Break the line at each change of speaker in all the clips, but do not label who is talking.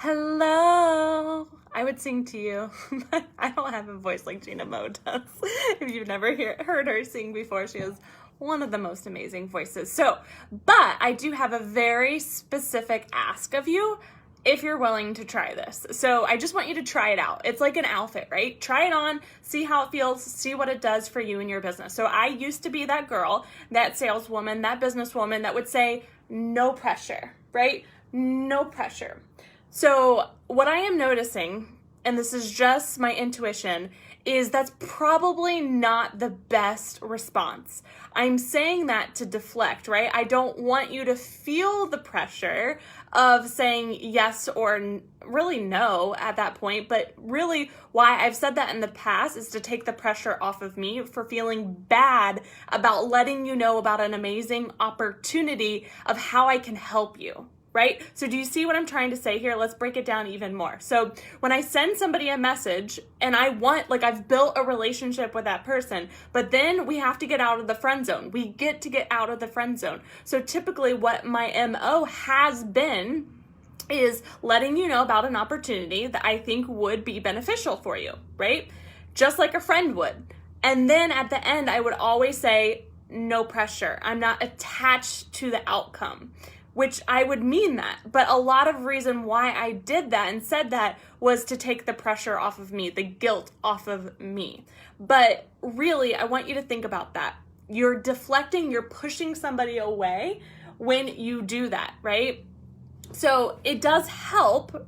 Hello. I would sing to you, but I don't have a voice like Gina Moe does. If you've never heard her sing before, she has one of the most amazing voices. But I do have a very specific ask of you if you're willing to try this. So I just want you to try it out. It's like an outfit, right? Try it on, see how it feels, see what it does for you and your business. So I used to be that girl, that saleswoman, that businesswoman that would say, no pressure, right? No pressure. So what I am noticing, and this is just my intuition, is that's probably not the best response. I'm saying that to deflect, right? I don't want you to feel the pressure of saying yes or really no at that point, but really why I've said that in the past is to take the pressure off of me for feeling bad about letting you know about an amazing opportunity of how I can help you. Right? So do you see what I'm trying to say here? Let's break it down even more. So when I send somebody a message and I've built a relationship with that person, but then we have to get out of the friend zone. We get to get out of the friend zone. So typically what my MO has been is letting you know about an opportunity that I think would be beneficial for you, right? Just like a friend would. And then at the end, I would always say, no pressure. I'm not attached to the outcome. Which I would mean that, but a lot of reason why I did that and said that was to take the pressure off of me, the guilt off of me. But really, I want you to think about that. You're deflecting, you're pushing somebody away when you do that, right? So it does help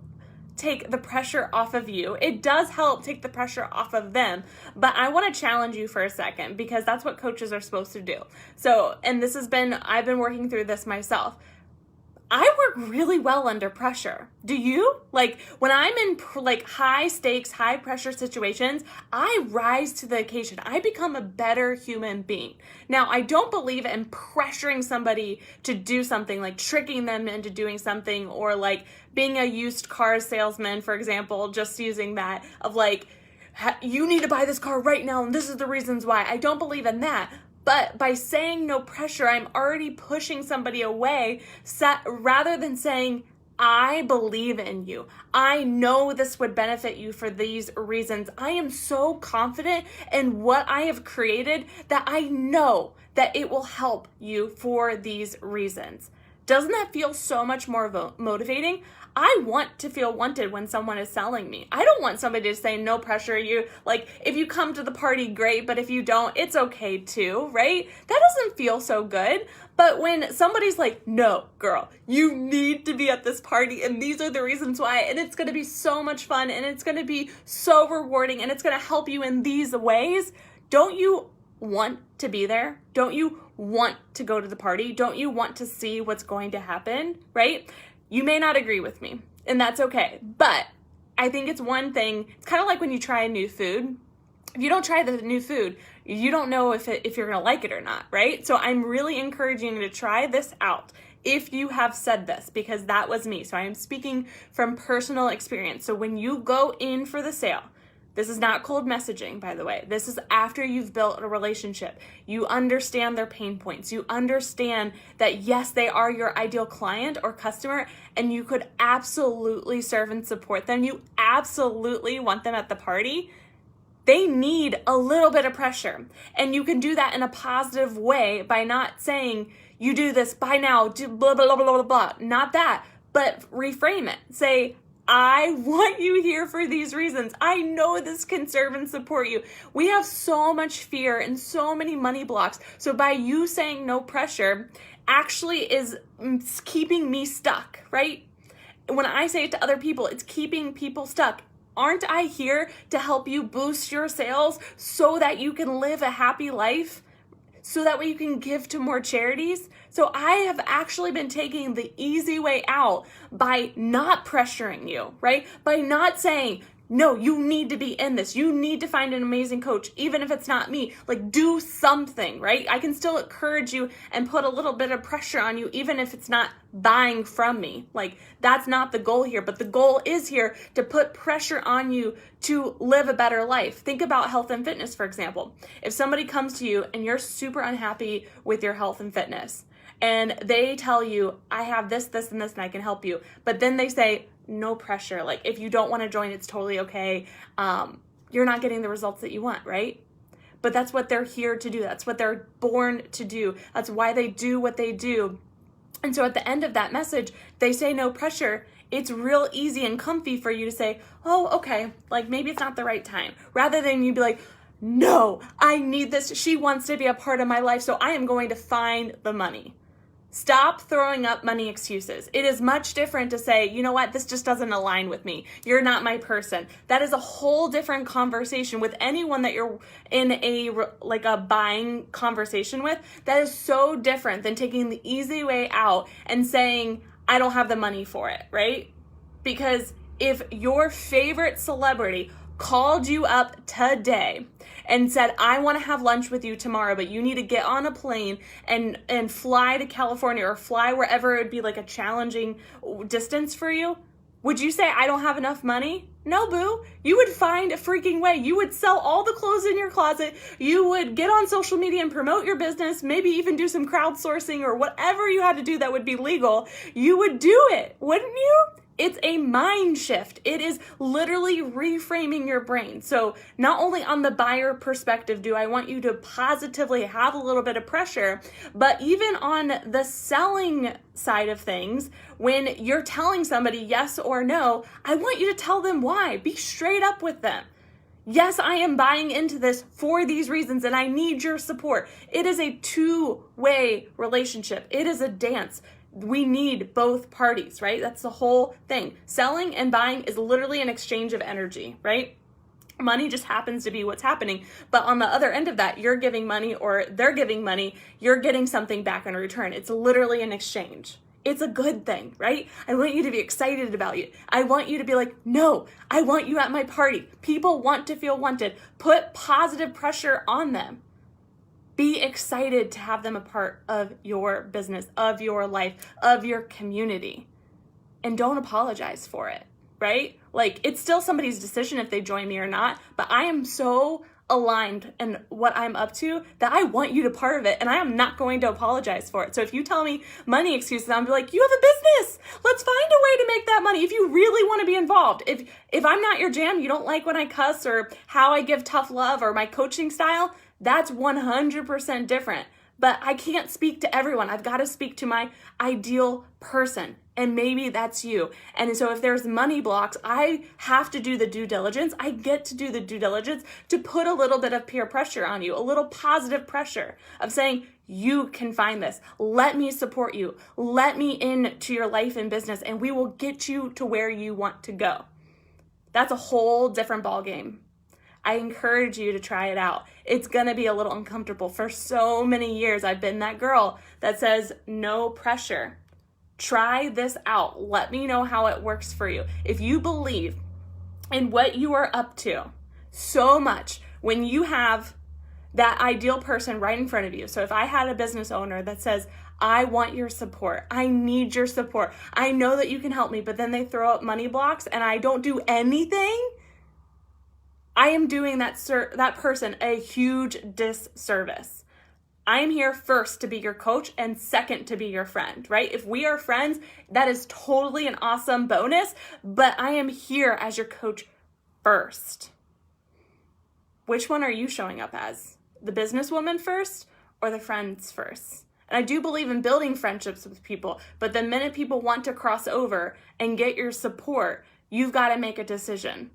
take the pressure off of you. It does help take the pressure off of them. But I want to challenge you for a second because that's what coaches are supposed to do. So, and I've been working through this myself. I work really well under pressure. Do you? Like when I'm in high stakes, high pressure situations, I rise to the occasion. I become a better human being. Now, I don't believe in pressuring somebody to do something, like tricking them into doing something, or like being a used car salesman, for example, just using that of like, you need to buy this car right now and this is the reasons why. I don't believe in that. But by saying no pressure, I'm already pushing somebody away rather than saying, I believe in you. I know this would benefit you for these reasons. I am so confident in what I have created that I know that it will help you for these reasons. Doesn't that feel so much more motivating? I want to feel wanted when someone is selling me. I don't want somebody to say no pressure. If you come to the party, great, but if you don't, it's okay too, right? That doesn't feel so good. But when somebody's like, no, girl, you need to be at this party and these are the reasons why, and it's going to be so much fun and it's going to be so rewarding and it's going to help you in these ways, don't you want to be there? Don't you want to go to the party? Don't you want to see what's going to happen, right? You may not agree with me, and that's okay. But I think it's one thing. It's kind of like when you try a new food. If you don't try the new food, you don't know if you're going to like it or not, right? So I'm really encouraging you to try this out if you have said this, because that was me. So I am speaking from personal experience. So when you go in for the sale, this is not cold messaging, by the way. This is after you've built a relationship. You understand their pain points. You understand that, yes, they are your ideal client or customer, and you could absolutely serve and support them. You absolutely want them at the party. They need a little bit of pressure. And you can do that in a positive way by not saying, you do this by now, do blah, blah, blah, blah, blah. Not that, but reframe it. Say, I want you here for these reasons. I know this can serve and support you. We have so much fear and so many money blocks. So by you saying no pressure actually is keeping me stuck, right? When I say it to other people, it's keeping people stuck. Aren't I here to help you boost your sales so that you can live a happy life? So that way you can give to more charities? So I have actually been taking the easy way out by not pressuring you, right? By not saying, no, you need to be in this. You need to find an amazing coach, even if it's not me. Like, do something, right? I can still encourage you and put a little bit of pressure on you, even if it's not buying from me. Like, that's not the goal here, but the goal is here to put pressure on you to live a better life. Think about health and fitness, for example. If somebody comes to you and you're super unhappy with your health and fitness, and they tell you, I have this, this, and this, and I can help you. But then they say, no pressure. Like, if you don't want to join, it's totally okay. You're not getting the results that you want, right? But that's what they're here to do. That's what they're born to do. That's why they do what they do. And so at the end of that message, they say no pressure. It's real easy and comfy for you to say, oh, okay, like maybe it's not the right time. Rather than you be like, no, I need this. She wants to be a part of my life, so I am going to find the money. Stop throwing up money excuses. It is much different to say, you know what, this just doesn't align with me. You're not my person. That is a whole different conversation with anyone that you're in a buying conversation with. That is so different than taking the easy way out and saying, I don't have the money for it, right? Because if your favorite celebrity called you up today and said, I want to have lunch with you tomorrow, but you need to get on a plane and fly to California or fly wherever it would be like a challenging distance for you, would you say, I don't have enough money? No, boo. You would find a freaking way. You would sell all the clothes in your closet. You would get on social media and promote your business, maybe even do some crowdsourcing or whatever you had to do that would be legal. You would do it, wouldn't you? It's a mind shift. It is literally reframing your brain. So not only on the buyer perspective do I want you to positively have a little bit of pressure, but even on the selling side of things, when you're telling somebody yes or no, I want you to tell them why. Be straight up with them. Yes, I am buying into this for these reasons and I need your support. It is a two-way relationship. It is a dance. We need both parties, right? That's the whole thing. Selling and buying is literally an exchange of energy, right? Money just happens to be what's happening. But on the other end of that, you're giving money or they're giving money, you're getting something back in return. It's literally an exchange. It's a good thing, right? I want you to be excited about it. I want you to be like, no, I want you at my party. People want to feel wanted. Put positive pressure on them. Be excited to have them a part of your business, of your life, of your community. And don't apologize for it, right? Like, it's still somebody's decision if they join me or not, but I am so aligned in what I'm up to that I want you to part of it, and I am not going to apologize for it. So if you tell me money excuses, I'm like, you have a business. Let's find a way to make that money if you really want to be involved. If I'm not your jam, you don't like when I cuss or how I give tough love or my coaching style, that's 100% different. But I can't speak to everyone. I've got to speak to my ideal person. And maybe that's you. And so if there's money blocks, I have to do the due diligence. I get to do the due diligence to put a little bit of peer pressure on you, a little positive pressure of saying, you can find this. Let me support you. Let me into your life and business, and we will get you to where you want to go. That's a whole different ballgame. I encourage you to try it out. It's going to be a little uncomfortable. For so many years, I've been that girl that says, no pressure. Try this out. Let me know how it works for you. If you believe in what you are up to so much, when you have that ideal person right in front of you. So if I had a business owner that says, I want your support. I need your support. I know that you can help me, but then they throw up money blocks and I don't do anything, I am doing that person a huge disservice. I am here first to be your coach and second to be your friend, right? If we are friends, that is totally an awesome bonus, but I am here as your coach first. Which one are you showing up as? The businesswoman first or the friends first? And I do believe in building friendships with people, but the minute people want to cross over and get your support, you've got to make a decision.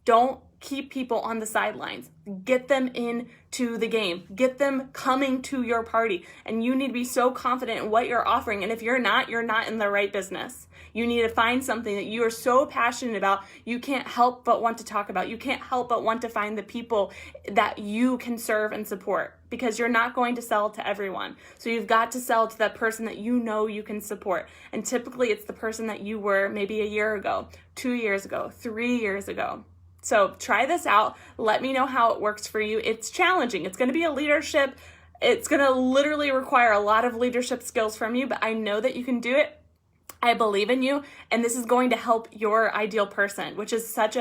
Don't keep people on the sidelines. Get them into the game. Get them coming to your party. And you need to be so confident in what you're offering. And if you're not in the right business. You need to find something that you are so passionate about, you can't help but want to talk about. You can't help but want to find the people that you can serve and support, because you're not going to sell to everyone. So you've got to sell to that person that you know you can support. And typically it's the person that you were maybe a year ago, 2 years ago, 3 years ago. So try this out. Let me know how it works for you. It's challenging. It's going to be a leadership. It's going to literally require a lot of leadership skills from you, but I know that you can do it. I believe in you, and this is going to help your ideal person, which is such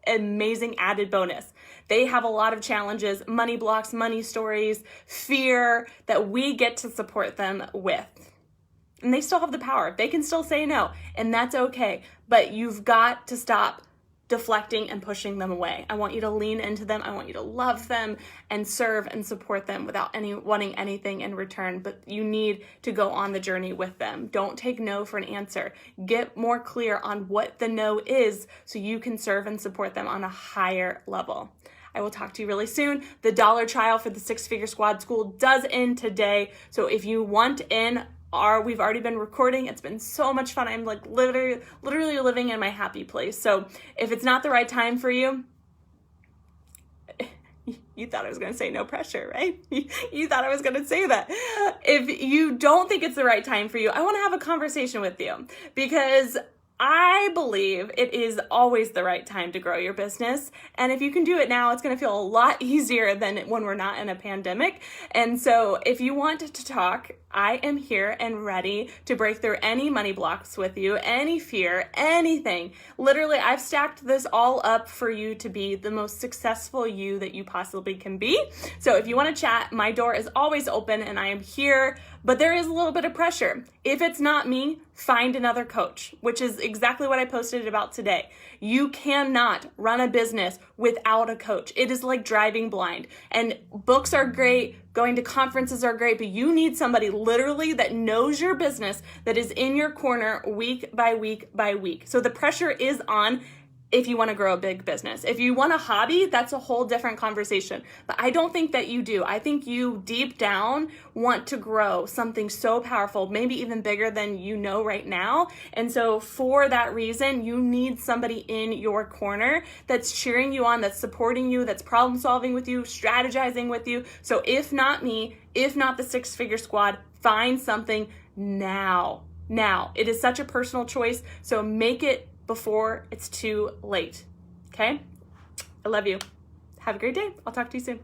amazing added bonus. They have a lot of challenges, money blocks, money stories, fear that we get to support them with. And they still have the power. They can still say no, and that's okay. But you've got to stop deflecting and pushing them away. I want you to lean into them. I want you to love them and serve and support them without wanting anything in return. But you need to go on the journey with them. Don't take no for an answer. Get more clear on what the no is so you can serve and support them on a higher level. I will talk to you really soon. The $1 trial for the Six Figure Squad School does end today. So if you want in, we've already been recording. It's been so much fun. I'm like literally living in my happy place. So if it's not the right time for you, you thought I was going to say no pressure, right? You thought I was going to say that. If you don't think it's the right time for you, I want to have a conversation with you, because I believe it is always the right time to grow your business. And if you can do it now, it's going to feel a lot easier than when we're not in a pandemic. And so if you want to talk, I am here and ready to break through any money blocks with you, any fear, anything. Literally, I've stacked this all up for you to be the most successful you that you possibly can be. So if you want to chat, my door is always open and I am here, but there is a little bit of pressure. If it's not me, find another coach, which is exactly what I posted about today. You cannot run a business without a coach. It is like driving blind. And books are great, going to conferences are great, but you need somebody literally that knows your business, that is in your corner week by week by week. So the pressure is on if you want to grow a big business. If you want a hobby, that's a whole different conversation. But I don't think that you do. I think you deep down want to grow something so powerful, maybe even bigger than you know right now. And so for that reason, you need somebody in your corner that's cheering you on, that's supporting you, that's problem solving with you, strategizing with you. So if not me, if not the Six Figure Squad, find something now. Now, it is such a personal choice. So make it before it's too late. Okay? I love you. Have a great day. I'll talk to you soon.